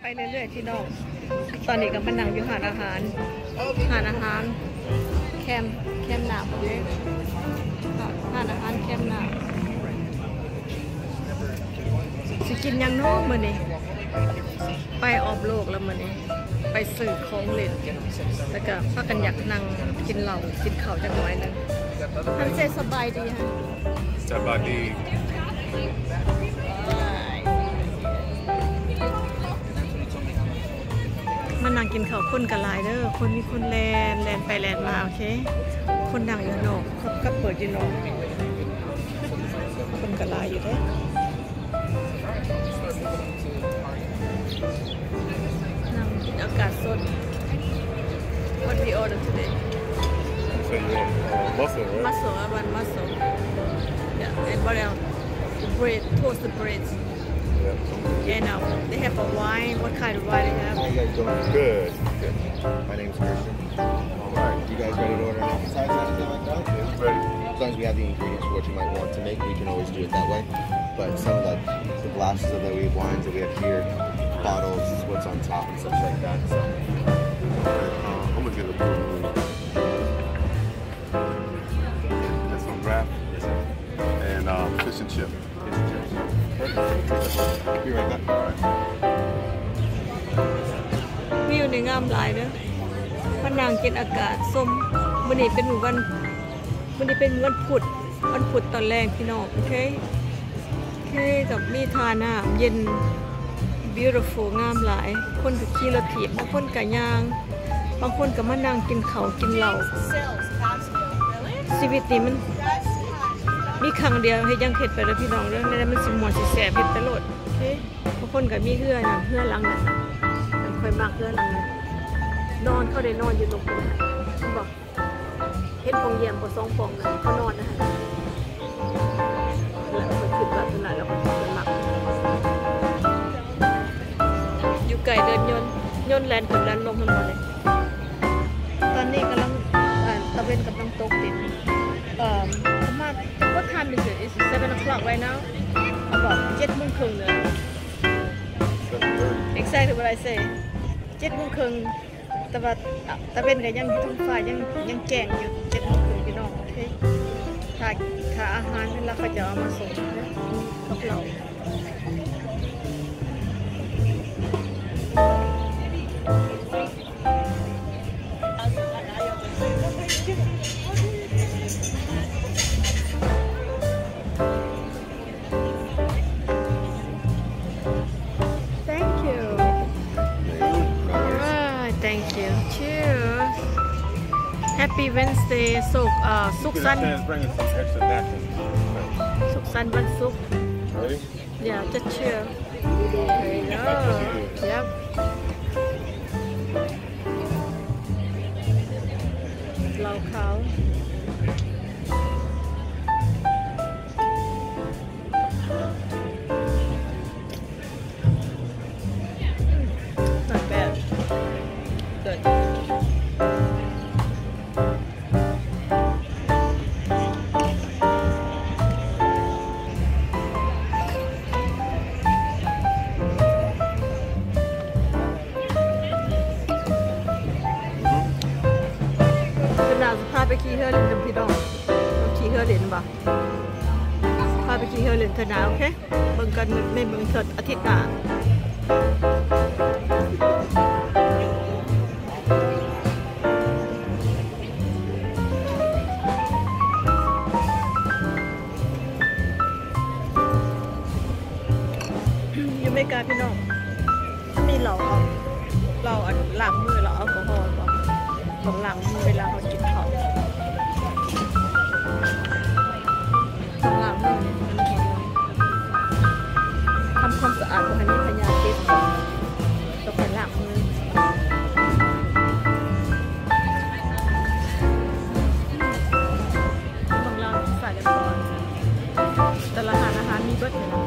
ไปเรื่อยๆพี่น้องตอนนี้ก็มานั่งอยู่หาดอาหารแคมป์หนาวเลยหาดอาหารแคมป์หนาวสิกินยังโน้มมื้อนี้ไปออบโลกแล้วมื้อนี้ไปซื้อของเล่นแล้วก็พากันอยากนั่งกินเหล้ากินข้าวจักหน่อยนึงท่านเจสบายดีฮะสบายดีมันนั่งกินข้าวคนกันหลายเด้อคนมีคนแลนไปแลนมาโอเคคนดังอยู่นอกเขาก็เปิดอยู่นอกคนกันหลายอยู่เด้นั่งกินอากาศสด What we order today? So you want mussel, right? Mussel, I want mussel. Yeah, and what else? Bread, toasted breads. Yeah. And they have a wine. What kind of wine they have? How you guys doing? Good. My name's Christian. All right. You guys ready to order an appetizer or anything like that? Yeah, ready. As long as we have the ingredients for what you might want to make, we can always do it that way. But some of like the glasses that we have, wines that we have here, bottles, what's on top and such like that. So I'm gonna get a blue. That's some wrap and fish and chip. be right back. วิวในงามหลายเด้อพนังกินอากาศส้มวันนี้เป็นวันพุธตอนแรกพี่น้องโอเคกับมีทาน้ำเย็น beautiful งามหลายคนก็ขี่รถถีบบางคนก็ย่างบางคนก็มานั่งกินข้าวกินเหล้าชีวิตนี้มันมีครั้งเดียวให้ยังเข็ดไปแล้วพี่น้องเรื่องนั้นมันสิมวนสิแสบเฮ็ดไปโลดโอเคบางคนก็มีเฮือนะเฮือหลังน่ะค่อยมากเฮือหลังน่ะนอนเขาได้นอนอยู่ตรงนั้นบอกเฮ็ดปองเยี่ยมบ่2ปองนะเขานอนนะฮะแล้วก็คิดว่าขนาดแล้วก็เป็นหลักอยู่ไกลเดินยนต์แลนกับแลนลมทั้งหมดเลยตอนนี้กำลังตะเวนกำลังตกดินประมาณ What time is it? It's 7 o'clock right now. About 7 โมงครึ่งเลย Exactly what I say. 7 โมงครึ่งแต่ว่าตะเวนก็ยังอยู่ท้องฟ้ายังแจ้งอยู่7 โมงครึ่งพี่น้องโอเคถ้าอาหารเวลาเขาจะเอามาส่งกับเราThank you. Cheers. Happy Wednesday. สุขสันต์สุขสันต์วันศุกร์ Ready? Yeah, just chill. There you go. Yep. เหล้าขาว Not bad. Good. Papa ขี่เรือเล่นกับพี่น้องขี่เรือเล่นบ่พาไปขี่เรือเล่นเถอะนะโอเคเบิ่งกันในเบิ่งเถิดอาทิตย์หน้าอยู่ไม่ไกลพี่น้องมีเหล้าอันล้างมือเราแอลกอฮอล์บ่ของล้างมือเวลาเขากินข้าวของล้างมือทำความสะอาดตรงนี้พยาธิต้องไปล้างมือบางร้านใส่กันก่อนแต่ละอาหารมีเบิดเลยนะ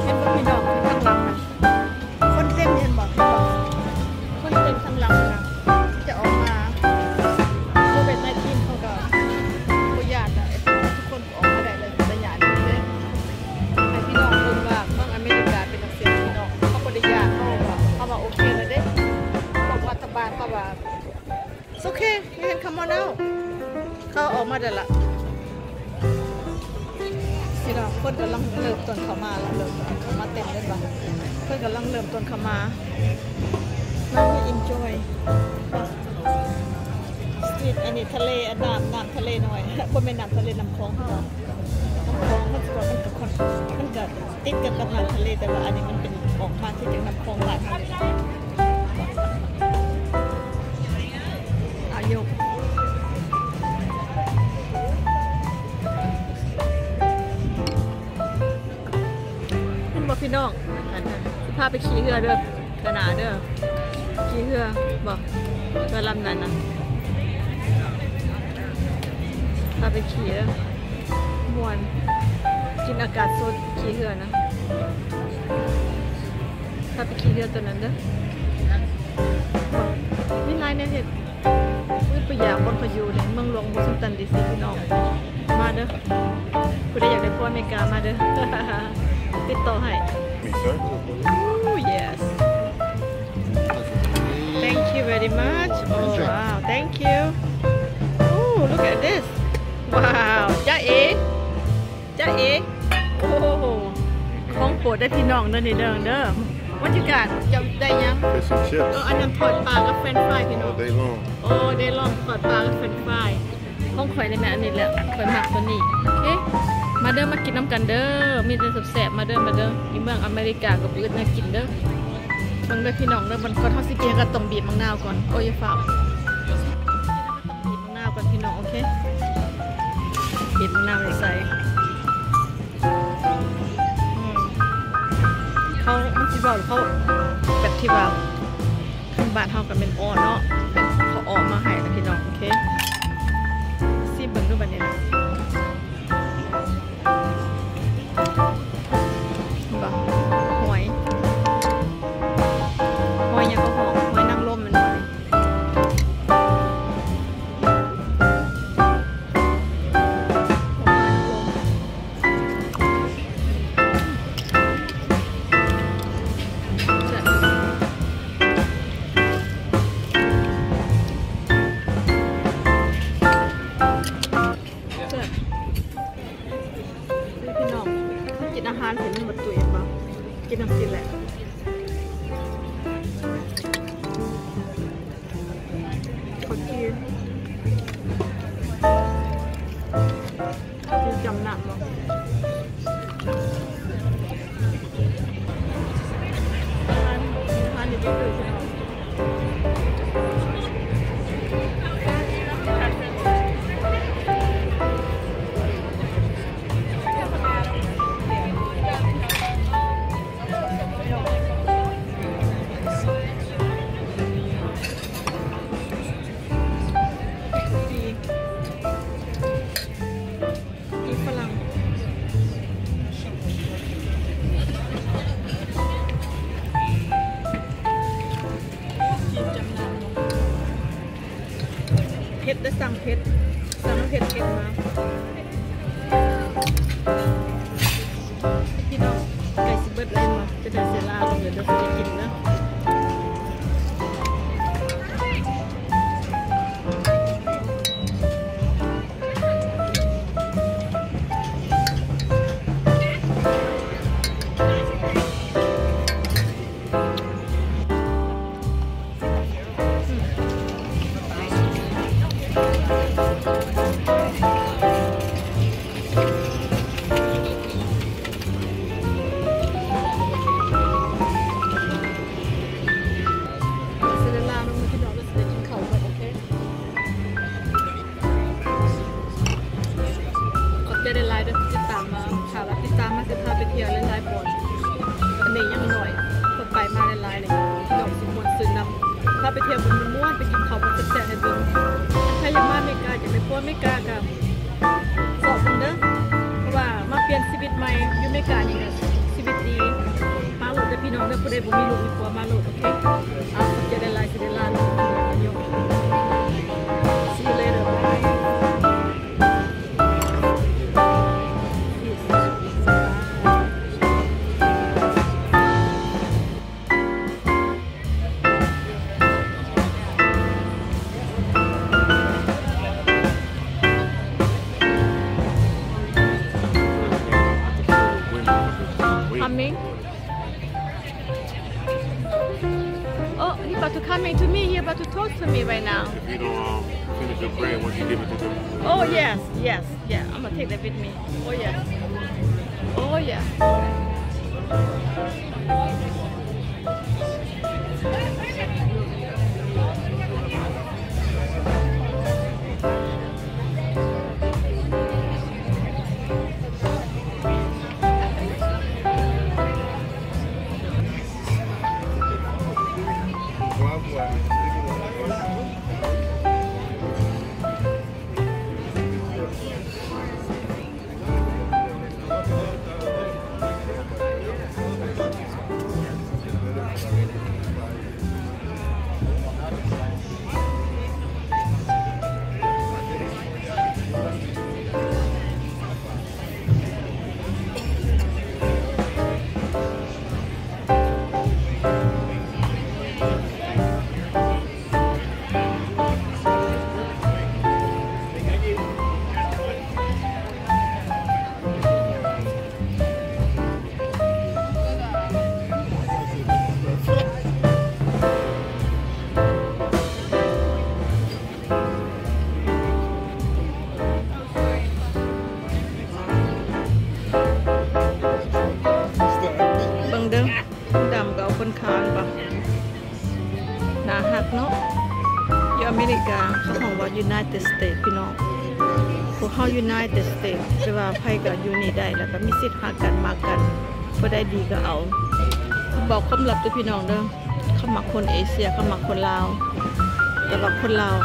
เห็นบ่พี่น้องข้างหลังนะคนเต็มเห็นบ่คนเต็มข้างหลังนะจะออกมาโควิด-19เขาก็บ่ญาติทุกคนออกมาได้เลยแต่ญาติเลยให้พี่ come on out เขาออกมาเดี๋ยวละนี่เราคนกำลังเริ่มต้นเข้ามาแล้วเริ่มเข้ามาเต็มเลยบ้างเพื่อนกำลังเริ่มต้นเข้ามาเรา enjoy สตรีทอันนี้ทะเลน้ำทะเลหน่อยบนเป็นน้ำทะเลน้ำคลองเขาน้ำคลองมันจะมันกับคนมันกับติดกับน้ำทะเลแต่ว่าอันนี้มันเป็นออกมาที่จากน้ำคลองหลักอายุพี่น้องพาไปขี่เรือเด้อขนาดเด้อขี่เรือบอกเรือลำนั้นนะพาไปขี่เด้อมวนกินอากาศสดขี่เรือนะพาไปขี่เรือตัวนั้นเด้อนี่ไรเนี่ยเห็ดวิทยาบนพายุเนี่ยเมืองหลวงวอชิงตันดีซีพี่น้องมาเด้อคุณได้อยากได้พวกอเมริกามาเด้อติดต่อให้ Me, sir. Oh yes. Thank you very much. Oh wow, thank you. Oh look at this. Wow, จ้าเอ๋โอ้ของโปรดได้พี่น้องเด้อนี่เด้อวันที่การจะได้ยัง Fish and chips อันนั้นทอดปลากับเฟรนช์ฟรายพี่น้อง all day long. โอ้ได้ลองทอดปลากับเฟรนช์ฟรายต้องข่อยเลยแม่อันนี้แหละข่อยหมักตัวนี้โอเคมาเด้อมากินน้ำกันเด้อมีแต่แซ่บๆมาเด้อที่เมืองอเมริกากับอื่นน่ากินเด้อฟังเด้อพี่น้องเด้อมันก็เท่าสิกินก็ต้องบีบมะนาวก่อนโอ้ยฝากบีบมะนาวก่อนพี่น้องโอเคบีบมะนาวใส่เขาที่บอกเขาแบบที่ว่าข้างบ้านเขากันเป็นอ้อเนาะเป็นเขาออกมาให้นะพี่น้องโอเคซีเบิ่งดูบัดนี้นะหอยยังก็หอมหอยนางรมมันหน่อยพี่น้องกินอาหารเห็นมันหมดตัวเองป่ะกินน้ำกินแหละคนที่จำหนักมั้งทานดีๆเลยใช่ไหมเพชรได้สั่งเพชรน้ำเพชรมาพี่น้องไก่สิเบิร์ดเลยมาจะได้เสียลาลงเดี๋ยวจะกินนะได้ไลน์ด้วยติดตามมาข่าวรับติดตามมาสิพาไปเที่ยวเล่นไลน์บอลอันนี้ยังหน่อยคนไปมาในไลน์เลยดอกสิมวนซื้อนำพาไปเที่ยวบนม้วนไปกินข้าวบนแซ่บๆให้เบิ่งถ้าอยากมาไม่กล้าอยากไปพัวไม่กล้ากับสอบมันเด้อเพราะว่ามาเปลี่ยนชีวิตใหม่อยู่ไม่กล้าอย่างเงี้ยชีวิตดีมาโหลดแต่พี่น้องเด้อผู้ใดบ่มีลูกมีผัวมาโหลดโอเคจะได้ไลน์จะได้ลาลูกยก See you later bye coming? Oh, he about to coming to me. He about to talk to me right now. If you don't finish your prayer, once you give it to them. Oh yes, yes, yeah. I'm gonna take that with me. Oh yes. Oh yeah. คนคานปะหนาหักเนาะอยู่อเมริกาเขาบอกว่า United States พี่น้องพวกเขา United States แต่ว่าไพ่กับยูนี่ได้แล้วก็มีสิทธิ์หักกันมากันพอได้ดีก็เอาบอกคำลับตัวพี่น้องเด้อเขามักคนเอเชียเขามักคนลาวแต่ว่าคนลาว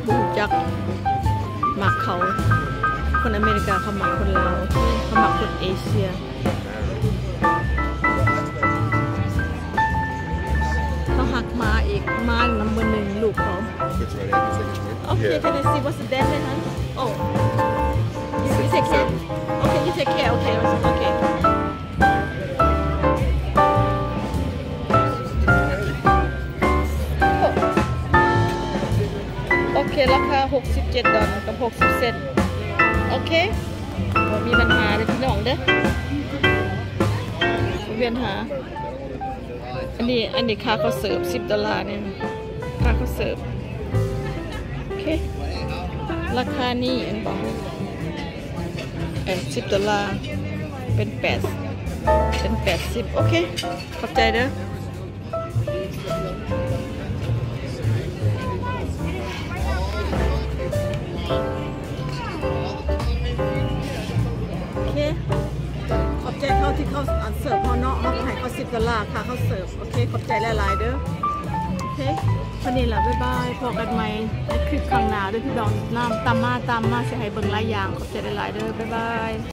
บูจักมักเขาคนอเมริกาเขามักคนลาวเขามักคนเอเชียเขาหักมาอีกมาน้ำมือหนึ่งลูกเขาโอเค can I see what's the damage huh oh you take care okay you take care okay okayโอเคราคา$67กับ60 เซนต์โอเคมีปัญหาเลยพี่น้องเด้อเวียนหาอันนี้ค่าเขาเสิร์ฟ$10เนี่ยค่าเขาเสิร์ฟโอเคราคานี่อันบอก$10เป็น80โอเคขอบใจเด้อขอบใจเขาที่เขาเสิร์ฟพอเนาะเขาให้เขา$10ค่ะเขาเสิร์ฟโอเคขอบใจหลายๆเด้อโอเควันนี้แหละบ๊ายบายพอกันใหม่ในคลิปข้างหน้าด้วยพี่น้องน้ำตามมาจะให้เบิ่งหลายอย่างขอบใจหลายๆเด้อบ๊ายบาย